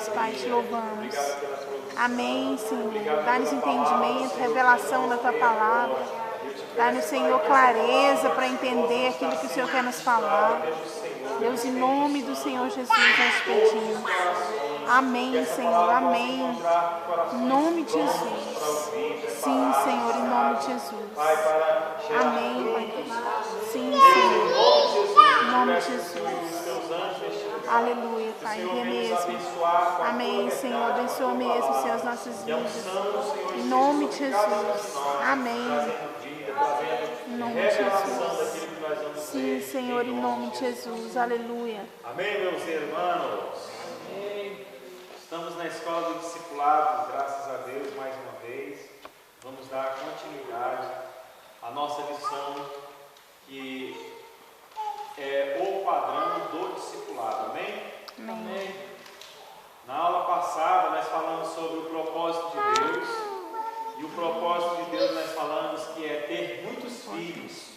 agradecidos, Pai, te louvamos. Amém, Senhor. Dá-nos entendimento, revelação da Tua palavra. Dá-nos, Senhor, clareza para entender aquilo que o Senhor quer nos falar. Deus, em nome do Senhor Jesus, nós pedimos. Amém, Senhor, amém. Em nome de Jesus. Sim, Senhor, em nome de Jesus. Amém, Pai. Sim, Senhor. Em nome de Jesus. Aleluia, Pai, é mesmo. Amém, Senhor, abençoa mesmo, Senhor, as nossas vidas. Em nome de Jesus. Amém. Em nome de Jesus. Sim, Senhor, em nome de Jesus. Aleluia. Amém, meus irmãos. Amém. Estamos na escola do discipulado, graças a Deus, mais uma vez. Vamos dar continuidade à nossa lição, que é o padrão do discipulado. Amém? Amém. Na aula passada, nós falamos sobre o propósito de Deus. E o propósito de Deus, nós falamos que é ter muitos filhos.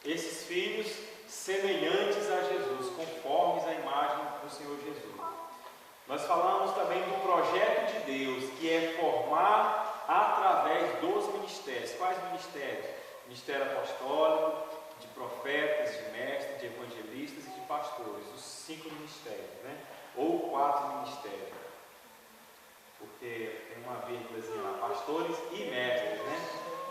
Esses filhos semelhantes a Jesus, conformes à imagem do Senhor Jesus. Nós falamos também do projeto de Deus, que é formar através dos ministérios. Quais ministérios? Ministério apostólico, de profetas, de mestres, de evangelistas e de pastores. Os 5 ministérios, né? Ou 4 ministérios. Porque tem uma vírgulazinha lá, pastores e mestres, né?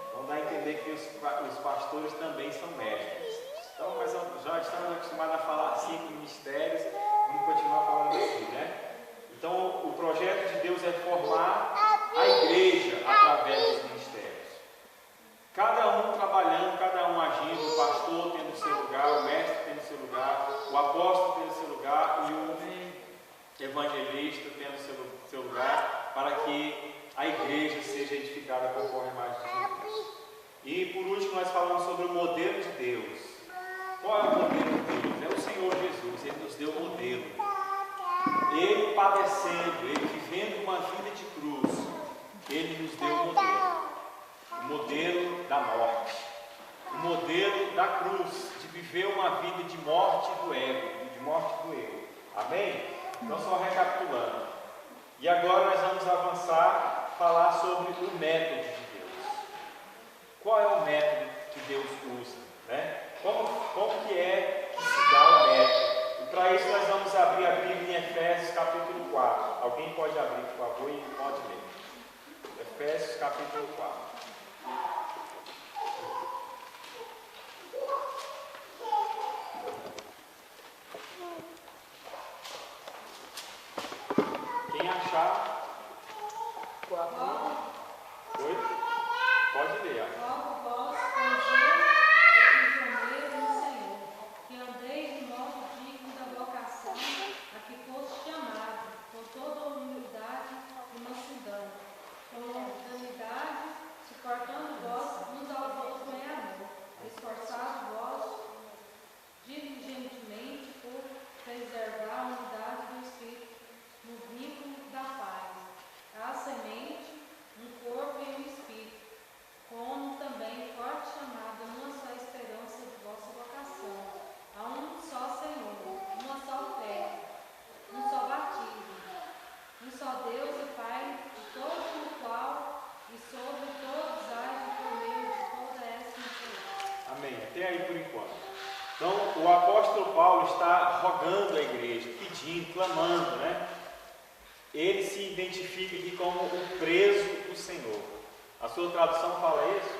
Então dá a entender que os pastores também são mestres. Então, mas já estamos acostumados a falar 5 ministérios, vamos continuar falando assim, né? Então, o projeto de Deus é formar a igreja através dos ministérios. Cada um trabalhando, cada um agindo, o pastor tendo seu lugar, o mestre tendo seu lugar, o apóstolo tendo seu lugar e o evangelista tendo seu lugar, para que a igreja seja edificada conforme a imagem de Jesus. E por último nós falamos sobre o modelo de Deus. Qual é o modelo de Deus? É o Senhor Jesus, Ele nos deu o modelo. Ele padecendo, Ele vivendo uma vida de cruz, Ele nos deu o modelo. O modelo da morte. O modelo da cruz, de viver uma vida de morte do ego, de morte do eu. Amém? Então só recapitulando. E agora nós vamos avançar, falar sobre o método de Deus. Qual é o método que Deus usa? Né? Como que é que se dá o método? E para isso nós vamos abrir a Bíblia em Efésios capítulo 4. Alguém pode abrir, por favor, e pode ler. Efésios capítulo 4. Quem achar? Oi? Pode ler. Logo vós, prisioneiros no Senhor, que andeis de modo digno da vocação a que foste chamado, com toda humildade e mansidão, com longanimidade, suportando vós uns aos outros em amor, esforçado vós diligentemente por preservar a unidade do Espírito no vínculo da paz. A semente, um corpo e um espírito, como também forte chamada numa só esperança de vossa vocação, a um só Senhor, uma só fé, um só batismo, um só Deus e Pai, de todos no qual e sobre todos age por meio de toda essa influência. Amém. Até aí por enquanto. Então, o apóstolo Paulo está rogando à igreja, pedindo, clamando, né? Ele se identifica aqui como o preso do Senhor. A sua tradução fala isso?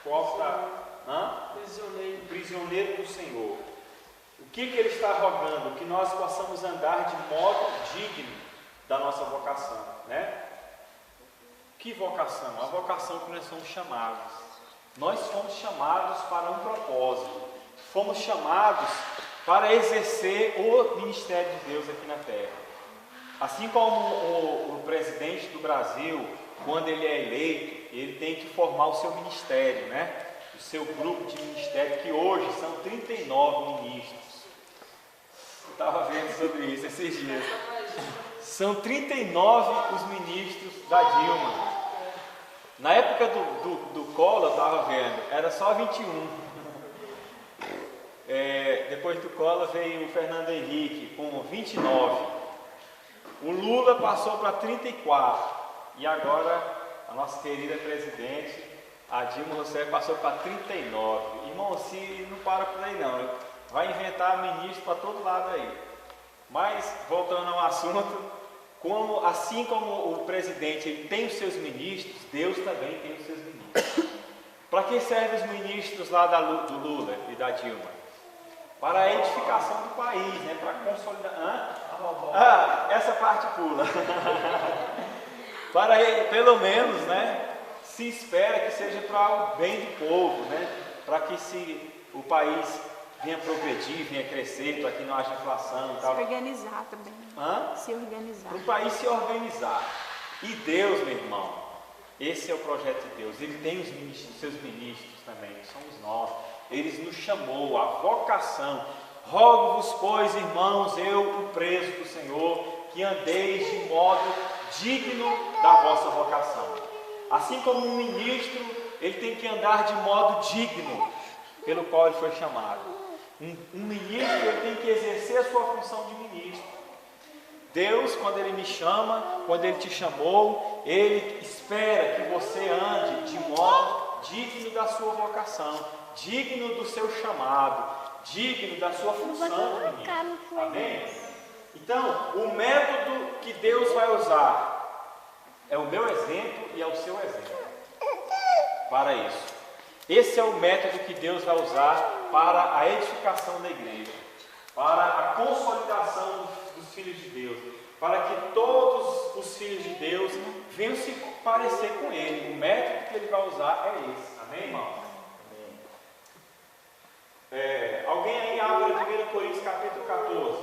Qual está? Prisioneiro. Prisioneiro do Senhor. O que ele está rogando? Que nós possamos andar de modo digno da nossa vocação, né? Que vocação? A vocação que nós somos chamados. Nós fomos chamados para um propósito. Fomos chamados para exercer o ministério de Deus aqui na terra. Assim como o presidente do Brasil, quando ele é eleito, ele tem que formar o seu ministério, né? O seu grupo de ministério, que hoje são 39 ministros. Eu estava vendo sobre isso esses dias. São 39 os ministros da Dilma. Na época do Collor, eu estava vendo, era só 21. Depois do Collor veio o Fernando Henrique com 29. O Lula passou para 34 e agora a nossa querida presidente, a Dilma Rousseff, passou para 39. Irmão, se não para por aí não, vai inventar ministro para todo lado aí. Mas, voltando ao assunto, assim como o presidente ele tem os seus ministros, Deus também tem os seus ministros. Para que servem os ministros lá do Lula e da Dilma? Para a edificação do país, né? Para consolidar. Essa parte pula. Para pelo menos, né? Se espera que seja para o bem do povo, né? Para que o país venha progredir, venha crescer, para que não haja inflação e tal. Se organizar também. Se organizar. Para o país se organizar. E Deus, meu irmão, esse é o projeto de Deus. Ele tem os seus ministros também, que somos nós. Ele nos chamou, a vocação. Rogo-vos, pois, irmãos, eu, o preso do Senhor, que andeis de modo digno da vossa vocação. Assim como um ministro, ele tem que andar de modo digno, pelo qual ele foi chamado. Um ministro, ele tem que exercer a sua função de ministro. Deus, quando Ele me chama, quando Ele te chamou, Ele espera que você ande de modo digno da sua vocação, digno do seu chamado, digno da sua função de ministro. Amém? Então, o método que Deus vai usar é o meu exemplo e é o seu exemplo. Para isso. Esse é o método que Deus vai usar para a edificação da igreja, para a consolidação dos filhos de Deus, para que todos os filhos de Deus venham se parecer com Ele. O método que Ele vai usar é esse. Amém, irmão? Alguém aí abre 1 Coríntios capítulo 14,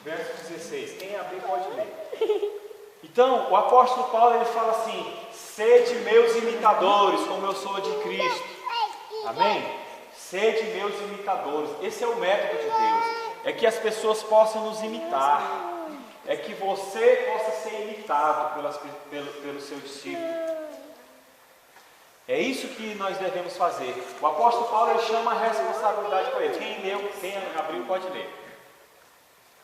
verso 16. Quem abrir pode ler. Então, o apóstolo Paulo ele fala assim: sede meus imitadores, como eu sou de Cristo. Amém? Sede meus imitadores. Esse é o método de Deus. É que as pessoas possam nos imitar. É que você possa ser imitado pelo seu discípulo. É isso que nós devemos fazer. O apóstolo Paulo ele chama a responsabilidade para ele. Quem leu, quem abriu pode ler.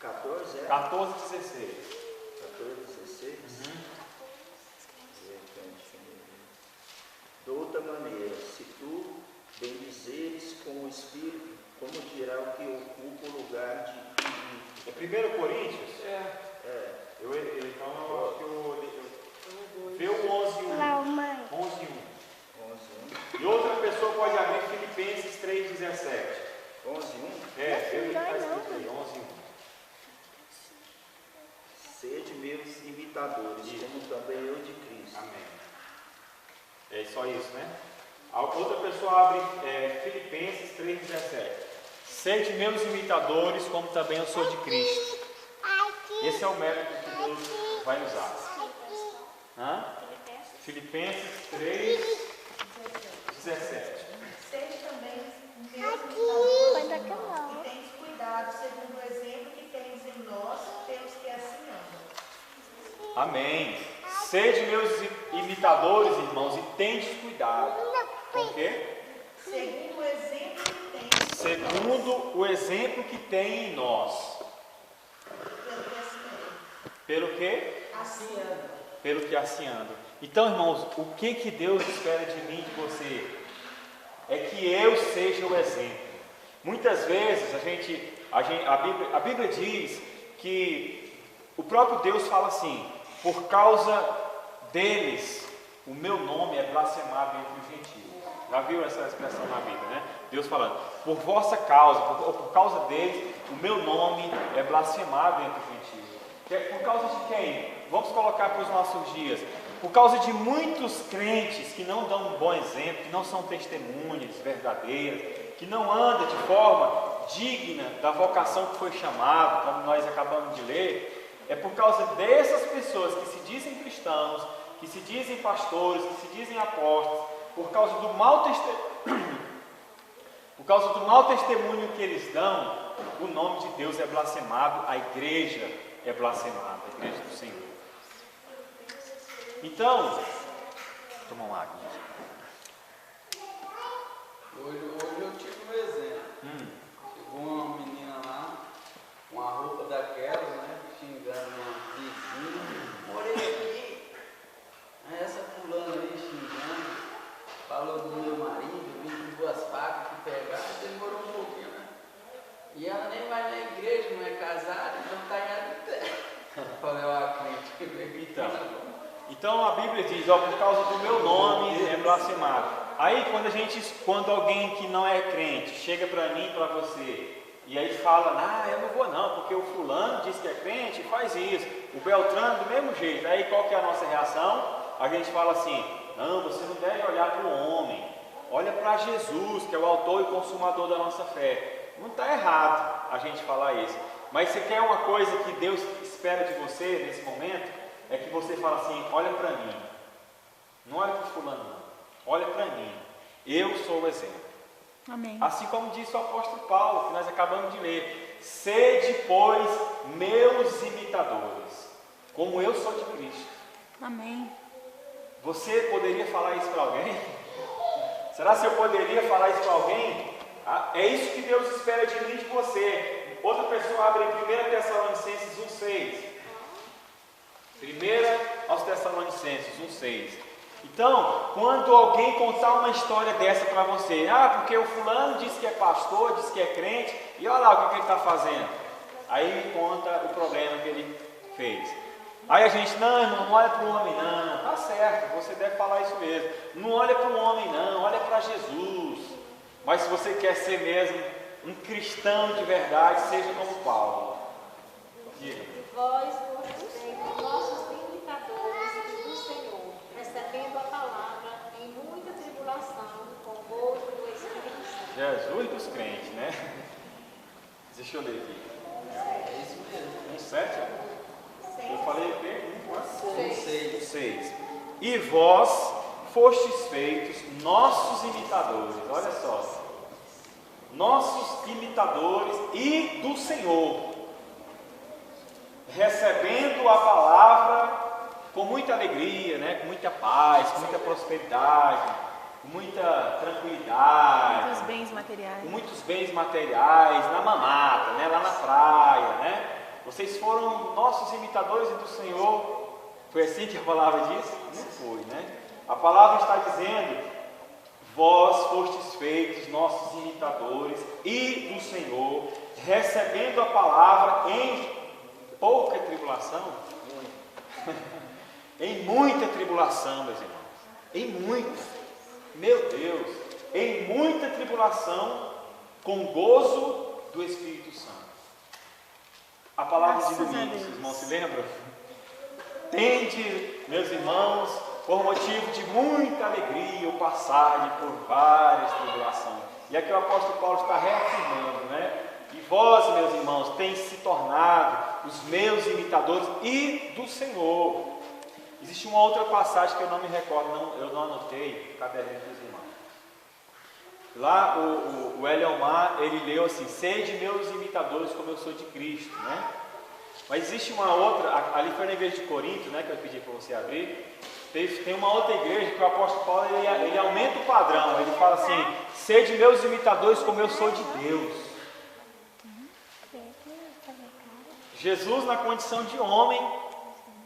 14, 14, 16. 14, 16. De outra maneira, se tu bendizeres com o Espírito, como dirá o que ocupa o lugar de É 1 Coríntios? Então eu acho que eu vê o 11 1. Não, mãe. 11 1. 11, 1. E outra pessoa pode abrir Filipenses 3, 17. 11, 1. Vê o que está escrito aí, 11 1. Sede meus imitadores, como também eu de Cristo. Amém. É só isso, né? A outra pessoa abre Filipenses 3, 17. Sede meus imitadores, como também eu sou de Cristo. Esse é o método que Deus vai usar. Filipenses 3, 17. Sede também meus imitadores, e tendes cuidado, segundo o exemplo que tens em nós, pelos que assim andam. Amém. Sede meus imitadores, irmãos, e tendes cuidado. Por quê? Segundo o exemplo que tens. Segundo o exemplo que tem em nós. Pelo que assim andam. Pelo quê? Assim andam. Pelo que assim anda. Então, irmãos, o que Deus espera de mim e de você? É que eu seja o exemplo. Muitas vezes a Bíblia diz que o próprio Deus fala assim: por causa deles, o meu nome é blasfemado entre os gentios. Já viu essa expressão na Bíblia, né? Deus falando, por vossa causa, por causa deles, o meu nome é blasfemado entre os gentios. Por causa de quem? Vamos colocar para os nossos dias. Por causa de muitos crentes que não dão um bom exemplo, que não são testemunhas verdadeiras, que não andam de forma digna da vocação que foi chamado, como nós acabamos de ler. É por causa dessas pessoas que se dizem cristãos, que se dizem pastores, que se dizem apóstolos, por causa do mau testemunho que eles dão, o nome de Deus é blasfemado, a igreja é blasfemada, a igreja do Senhor. Então, toma uma água. Hoje eu tive um exemplo. Chegou uma menina lá, com a roupa daquela, né, xingando casado, não está nada. Falei, Então a Bíblia diz, ó, por causa do meu nome é blasfemado. Aí quando alguém que não é crente chega para mim, para você, e aí fala, eu não vou não, porque o fulano diz que é crente e faz isso, o Beltrano do mesmo jeito. Aí qual que é a nossa reação? A gente fala assim, não, você não deve olhar para o homem, olha para Jesus, que é o autor e consumador da nossa fé. Não está errado a gente falar isso, mas você quer uma coisa que Deus espera de você nesse momento, é que você fala assim, olha para mim, não olha para o fulano não, olha para mim, eu sou o exemplo. Amém. Assim como disse o apóstolo Paulo, que nós acabamos de ler, sede, pois, meus imitadores, como eu sou de Cristo. Amém. Você poderia falar isso para alguém? Será que eu poderia falar isso para alguém? É isso que Deus espera de mim e de você. Outra pessoa abre em 1 Tessalonicenses 1,6. 1 aos Tessalonicenses 1,6. Então, quando alguém contar uma história dessa para você, porque o fulano disse que é pastor, disse que é crente, e olha lá o que ele está fazendo. Aí conta o problema que ele fez. Aí a gente, não, irmão, não olha para o homem não, tá certo, você deve falar isso mesmo. Não olha para o homem não, olha para Jesus. Mas se você quer ser mesmo um cristão de verdade, seja como Paulo. Diga. Vós fostes nossos imitadores do Senhor, recebendo a palavra em muita tribulação, com gozo do Espírito Santo. Jesus dos crentes, né? Deixa eu ler aqui. É isso mesmo. 7? Eu falei o quê? 6. E vós fostes feitos nossos imitadores, olha só. Nossos imitadores e do Senhor, recebendo a palavra com muita alegria, né? Com muita paz, com muita prosperidade, com muita tranquilidade, Muitos bens materiais. com muitos bens materiais, na mamata, né? Lá na praia, né? Vocês foram nossos imitadores e do Senhor. Foi assim que a palavra diz? Não foi, né? A palavra está dizendo, vós fostes feitos nossos imitadores e do Senhor, recebendo a palavra em pouca tribulação, em muita tribulação, meus irmãos, em muita, meu Deus, em muita tribulação, com gozo do Espírito Santo. A palavra de domingo, os irmãos se lembram? Tende, meus irmãos, por motivo de muita alegria, o passar por várias tribulações. E aqui o apóstolo Paulo está reafirmando, né? E vós, meus irmãos, tendes se tornado os meus imitadores e do Senhor. Existe uma outra passagem que eu não me recordo, eu não anotei, o caderninho dos irmãos. Lá o Eliomar, ele leu assim, sede meus imitadores como eu sou de Cristo, né? Mas existe uma outra, ali foi na igreja de Corinto, né, que eu pedi para você abrir. Tem uma outra igreja que o apóstolo Paulo ele aumenta o padrão, ele fala assim, sede meus imitadores como eu sou de Deus. Jesus na condição de homem,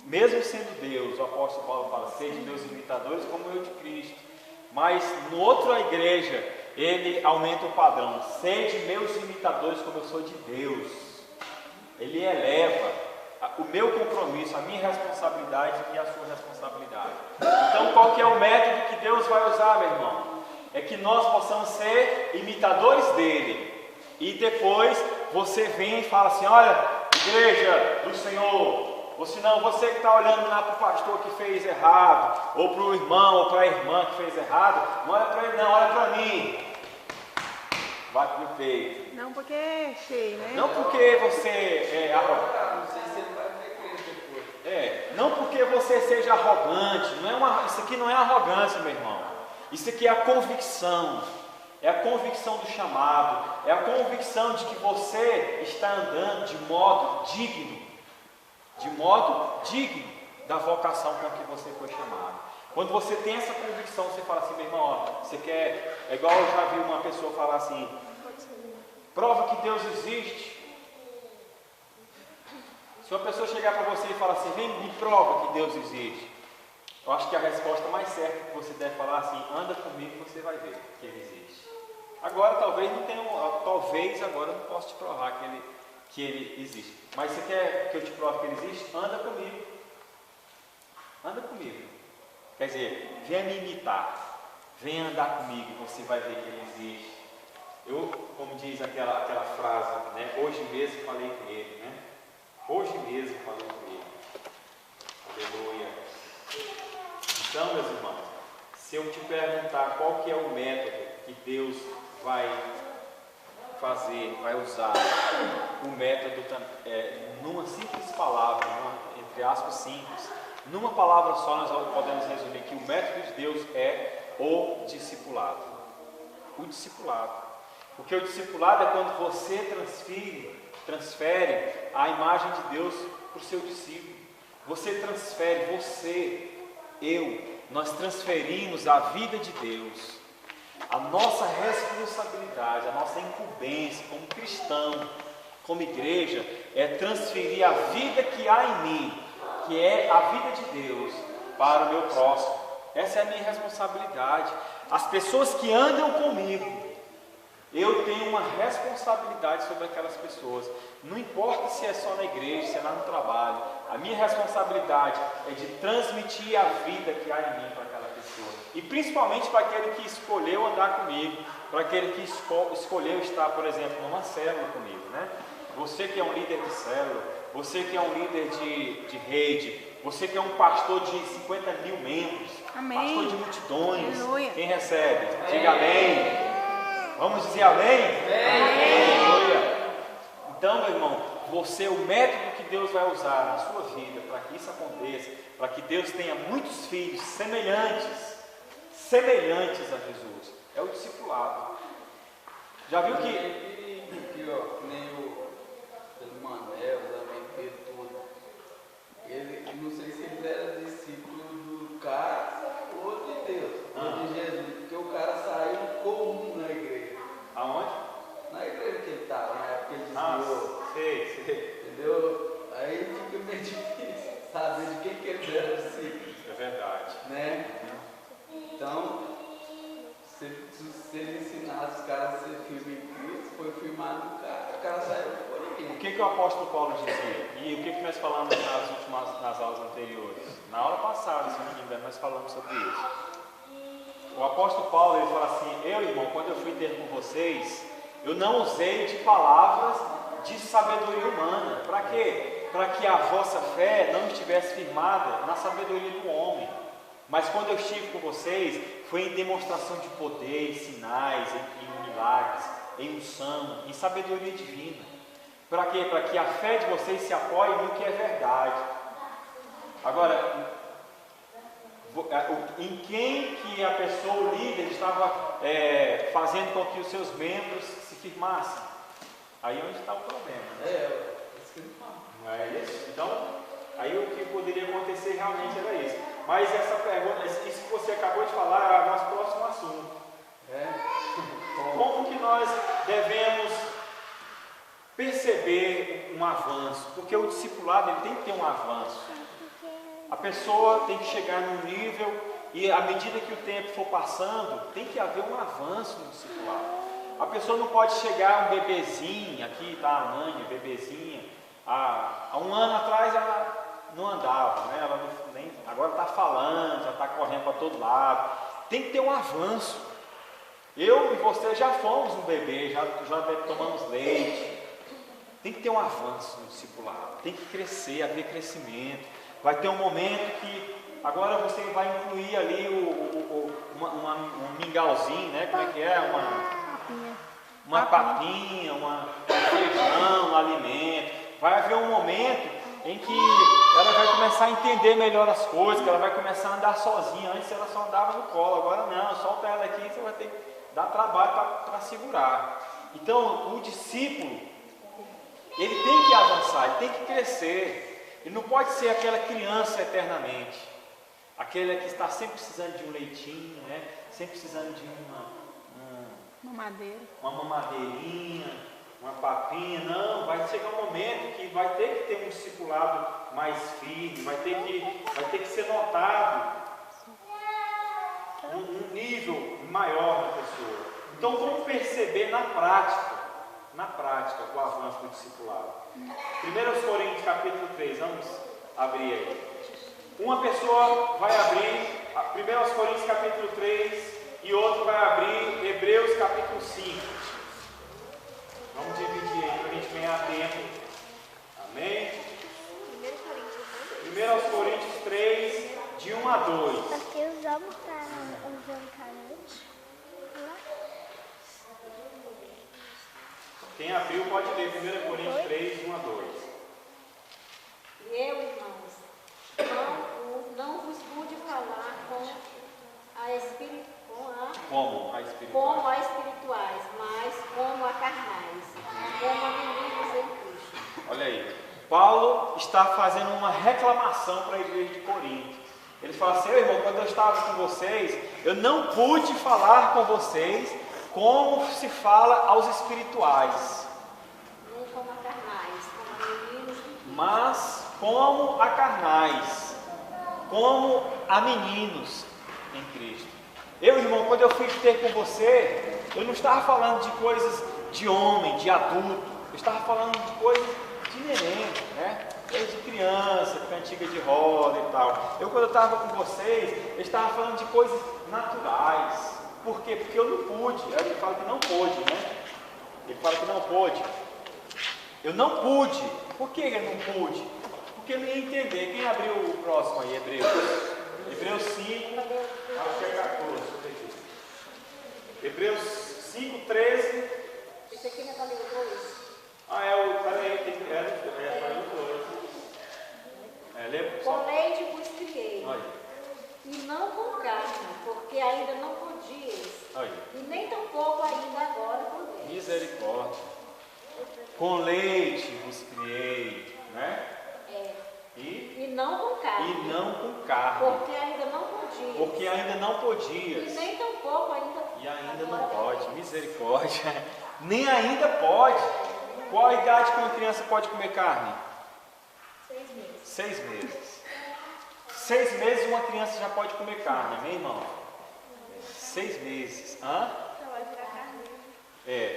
mesmo sendo Deus, o apóstolo Paulo fala, sede meus imitadores como eu de Cristo. Mas no outra igreja, ele aumenta o padrão, sede meus imitadores como eu sou de Deus. Ele eleva o meu compromisso, a minha responsabilidade e a sua responsabilidade. Então qual que é o método que Deus vai usar, meu irmão? É que nós possamos ser imitadores dele. E depois você vem e fala assim, olha, igreja do Senhor, ou se não, você que está olhando lá para o pastor que fez errado, ou para o irmão ou para a irmã que fez errado, não olha para ele não, olha para mim. Bate no peito. Não porque é cheio, né? Não porque você é arrogante. Não sei se ele vai ver crente depois. Não porque você seja arrogante. Isso aqui não é arrogância, meu irmão. Isso aqui é a convicção. É a convicção do chamado. É a convicção de que você está andando de modo digno. De modo digno da vocação com que você foi chamado. Quando você tem essa convicção, você fala assim, meu irmão, você quer, é igual eu já vi uma pessoa falar assim, prova que Deus existe. Se uma pessoa chegar para você e falar assim, vem, me prova que Deus existe. Eu acho que a resposta mais certa que você deve falar assim, anda comigo que você vai ver que Ele existe. Agora talvez não tenha, talvez agora eu não posso te provar que Ele existe. Mas você quer que eu te prove que Ele existe? Anda comigo. Anda comigo. Quer dizer, venha me imitar. Venha andar comigo, você vai ver que Ele existe. Eu, como diz aquela frase, né? Hoje mesmo falei com Ele, né? Hoje mesmo falei com Ele. Aleluia. Então, meus irmãos, se eu te perguntar qual que é o método que Deus vai fazer, vai usar, o método numa simples palavra, entre aspas simples, numa palavra só nós podemos resumir que o método de Deus é o discipulado. O discipulado. Porque o discipulado é quando você transfere a imagem de Deus para o seu discípulo. Você transfere, nós transferimos a vida de Deus. A nossa responsabilidade, a nossa incumbência como cristão, como igreja, é transferir a vida que há em mim, que é a vida de Deus, para o meu próximo. Essa é a minha responsabilidade. As pessoas que andam comigo, eu tenho uma responsabilidade sobre aquelas pessoas. Não importa se é só na igreja, se é lá no trabalho. A minha responsabilidade é de transmitir a vida que há em mim para aquela pessoa. E principalmente para aquele que escolheu andar comigo, para aquele que escolheu estar, por exemplo, numa célula comigo, né? Você que é um líder de célula, você que é um líder de rede, você que é um pastor de 50 mil membros, amém. Pastor de multidões. Aleluia. Quem recebe? Diga amém. Vamos dizer amém? Amém. Aleluia. Então, meu irmão, você, o método que Deus vai usar na sua vida para que isso aconteça, para que Deus tenha muitos filhos semelhantes a Jesus, é o discipulado. Já viu que ó, nem o Manuel, também Pedro, tudo. Ele, não sei se ele era discípulo do cara ou de Deus, ou de Jesus, porque o cara saiu comum na igreja. Aonde? Na igreja que ele estava, na época que ele desviou. Sei. Entendeu? Aí fica meio difícil saber de quem que ele era discípulo. É verdade. Né? Então, se ele ensinasse os caras a ser firme em Cristo, foi firmado no cara, o cara saiu por ninguém. O que o apóstolo Paulo dizia? E o que nós falamos nas aulas anteriores? Na aula passada, se não me engano, nós falamos sobre isso. O apóstolo Paulo, ele fala assim: eu, irmão, quando eu fui ter com vocês, eu não usei de palavras de sabedoria humana. Para quê? Para que a vossa fé não estivesse firmada na sabedoria do homem. Mas quando eu estive com vocês, foi em demonstração de poder, em sinais, em milagres, em unção, em sabedoria divina. Para quê? Para que a fé de vocês se apoie no que é verdade. Agora, em quem que a pessoa, o líder, estava fazendo com que os seus membros se firmassem? Aí é onde está o problema. Não é isso? Então, aí o que poderia acontecer realmente era isso. Mas essa pergunta, isso que você acabou de falar, é o nosso próximo assunto. Como que nós devemos perceber um avanço? Porque o discipulado, ele tem que ter um avanço. A pessoa tem que chegar num nível, e à medida que o tempo for passando, tem que haver um avanço no discipulado. A pessoa não pode chegar um bebezinho, aqui está a Anânia, bebezinha, há um ano atrás ela não andava, né? Ela agora está falando, já está correndo para todo lado. Tem que ter um avanço. Eu e você já fomos um bebê, já tomamos leite. Tem que ter um avanço no discipulado, tem que crescer, haver crescimento. Vai ter um momento que agora você vai incluir ali um mingauzinho, né? Como é que é? Uma papinha, um feijão, um alimento. Vai haver um momento em que ela vai começar a entender melhor as coisas, que ela vai começar a andar sozinha. Antes ela só andava no colo, agora não, solta ela aqui, você vai ter que dar trabalho para segurar. Então, o discípulo, ele tem que avançar, ele tem que crescer. Ele não pode ser aquela criança eternamente, aquele que está sempre precisando de um leitinho, né? Sempre precisando de uma mamadeirinha, uma papinha. Não, vai chegar um momento que vai ter que ter um discipulado mais firme, vai ter que ser notado um nível maior da pessoa. Então vamos perceber na prática na prática com o avanço do discipulado. 1 Coríntios capítulo 3, vamos abrir aí. Uma pessoa vai abrir 1 Coríntios capítulo 3 e outro vai abrir Hebreus capítulo 5. Vamos dividir aí para a gente ganhar tempo. Amém? 1 Coríntios 3, de 1 a 2. Porque usamos para usar carante. Quem abriu pode ler 1 Coríntios 3, 1 a 2. E eu, irmãos, não vos pude falar como a espirituais, mas como a carnais, como a meninos em Cristo. Olha aí, Paulo está fazendo uma reclamação para a igreja de Corinto. Ele fala assim: irmão, quando eu estava com vocês, eu não pude falar com vocês como se fala aos espirituais, Nem como a carnais, como a meninos em Cristo. mas como a carnais, como a meninos em Cristo. Eu, irmão, quando eu fui ter com você, eu não estava falando de coisas de homem, de adulto. Eu estava falando de coisas de neném, né? De criança, cantiga de roda e tal. Eu, quando eu estava com vocês, eu estava falando de coisas naturais. Por quê? Porque eu não pude. Ele fala que não pôde, né? Ele fala que não pôde. Eu não pude. Por que ele não pude? Porque ele ia entender. Quem abriu o próximo aí? Hebreus 5, acho que é 14. Hebreus 5, 13. Esse aqui não está lendo 2? Peraí, está lendo 2. Lê só. Com leite vos criei, Olha. e não com carne, porque ainda não podias, Olha. e nem tampouco ainda agora podeis. Misericórdia. Com leite vos criei, né? E não com carne. E não com carne. Porque ainda não podias. Porque ainda não podias. E nem tampouco ainda. E ainda agora não pode. Misericórdia. Nem ainda pode. Qual a idade que uma criança pode comer carne? 6 meses. 6 meses. 6 meses uma criança já pode comer carne, amém, irmão? 6 meses. Hã? Já vai virar carne.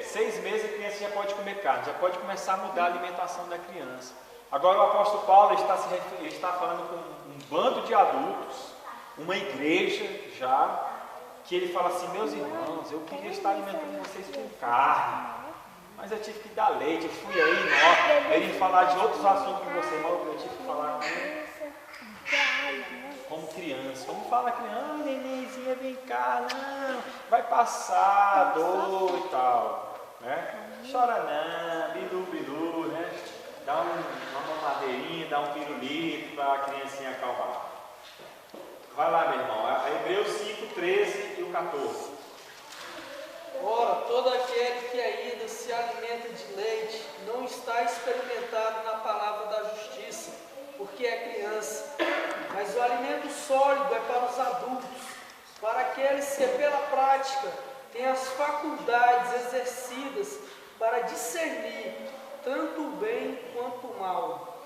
6 meses a criança já pode comer carne, já pode começar a mudar a alimentação da criança. Agora o apóstolo Paulo está falando com um bando de adultos, uma igreja já, que ele fala assim: meus irmãos, eu queria estar alimentando vocês com carne, mas eu tive que dar leite. Eu fui aí, ele ia falar de outros assuntos com você, mas eu tive que falar como criança. Como fala criança: nenenzinha, vem cá, não, vai passar dor e tal, né? Chora não, bilu, bilu, né? Dá uma mamadeirinha, dá um pirulito para a criancinha acalmar. Vai lá, meu irmão, Hebreus 5, 13 e o 14. Ora, todo aquele que ainda se alimenta de leite não está experimentado na palavra da justiça, porque é criança. Mas o alimento sólido é para os adultos, para aqueles que pela prática têm as faculdades exercidas para discernir tanto o bem quanto o mal.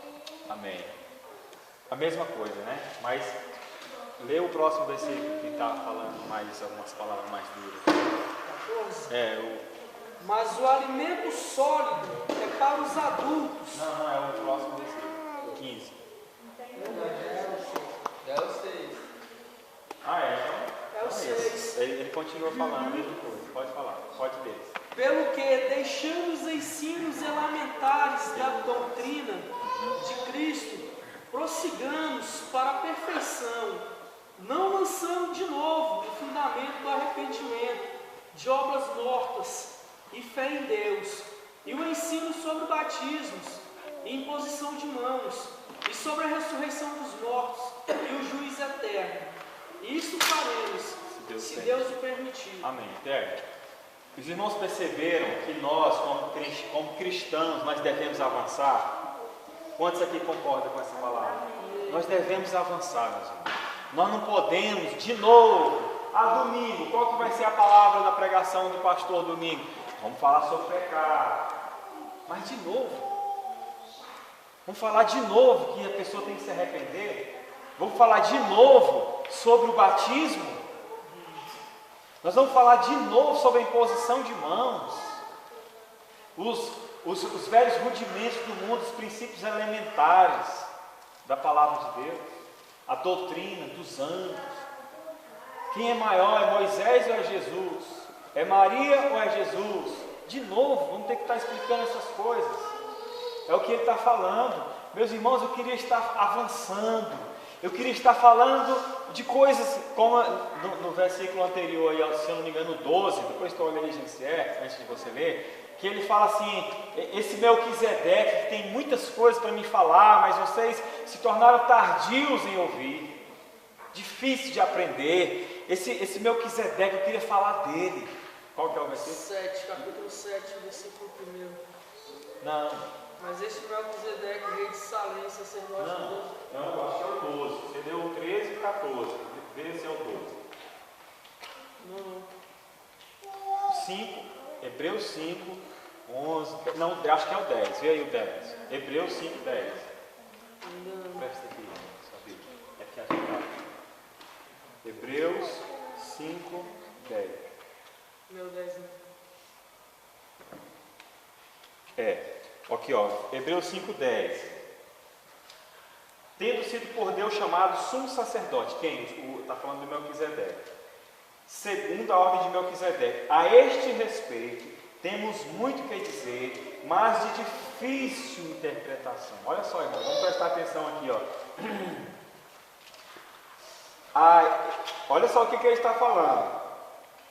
Amém. A mesma coisa, né? Mas lê o próximo versículo que está falando mais algumas palavras mais duras. 14. Mas o alimento sólido é para os adultos. Não, é o próximo versículo, o 15. É o 6. É o 6. Ele continua falando a mesma coisa. Pode falar, pode ler. Pelo que, deixando os ensinos elementares da doutrina de Cristo, prossigamos para a perfeição, não lançando de novo o fundamento do arrependimento, de obras mortas e fé em Deus, e o ensino sobre batismos e imposição de mãos, e sobre a ressurreição dos mortos e o juízo eterno. Isso faremos, se Deus o permitir. Amém. Os irmãos perceberam que nós, como cristãos, nós devemos avançar? Quantos aqui concordam com essa palavra? Nós devemos avançar, meus irmãos. Nós não podemos, de novo, domingo, qual que vai ser a palavra da pregação do pastor domingo? Vamos falar sobre pecado. Mas de novo, vamos falar de novo que a pessoa tem que se arrepender. Vamos falar de novo sobre o batismo. Nós vamos falar de novo sobre a imposição de mãos. os velhos rudimentos do mundo, os princípios elementares da palavra de Deus, a doutrina dos anjos. Quem é maior, é Moisés ou é Jesus? É Maria ou é Jesus? De novo, vamos ter que estar explicando essas coisas. É o que ele está falando. Meus irmãos, eu queria estar avançando. Eu queria estar falando de coisas como no versículo anterior, aí, se eu não me engano, 12, depois que eu olhei antes de você ler, que ele fala assim, esse Melquisedeque que tem muitas coisas para me falar, mas vocês se tornaram tardios em ouvir, difícil de aprender. Esse Melquisedeque, eu queria falar dele. Qual que é o versículo? Capítulo 7, versículo 1. Não. Mas este Melquisedeque, rei de Salém, sacerdote de Deus. Não, eu acho que é o 12. Você deu o 13 e 14. Esse é o 12. Não. 5, Hebreus 5, 11. Não, acho que é o 10. Vê aí o 10. Hebreus 5, 10. Presta aqui, sabia? É que aqui. Hebreus 5, 10. Meu 10 não. Aqui ó, Hebreus 5, 10. Tendo sido por Deus chamado sumo sacerdote, quem? Está falando de Melquisedeque. Segundo a ordem de Melquisedeque, a este respeito temos muito que dizer, mas de difícil interpretação. Olha só, irmão, vamos prestar atenção aqui, ó. Olha só o que ele está falando.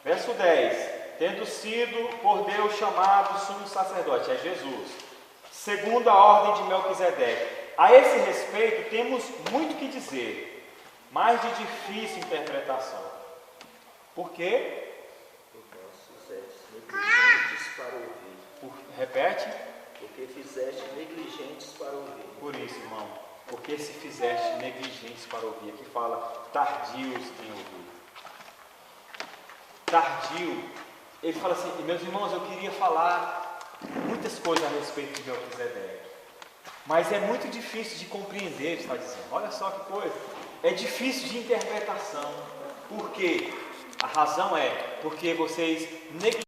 Verso 10. Tendo sido por Deus chamado sumo sacerdote, é Jesus. Segundo a ordem de Melquisedeque. A esse respeito temos muito que dizer, mas de difícil interpretação. Por quê? Porque fizeste negligentes para ouvir. Repete. Porque fizeste negligentes para ouvir. Por isso, irmão. Porque se fizeste negligentes para ouvir. Aqui fala tardios em ouvir. Tardio. Ele fala assim, meus irmãos, eu queria falar muitas coisas a respeito de Melquisedeque, mas é muito difícil de compreender, ele está dizendo. Olha só que coisa. É difícil de interpretação. Por quê? A razão é porque vocês negligenciam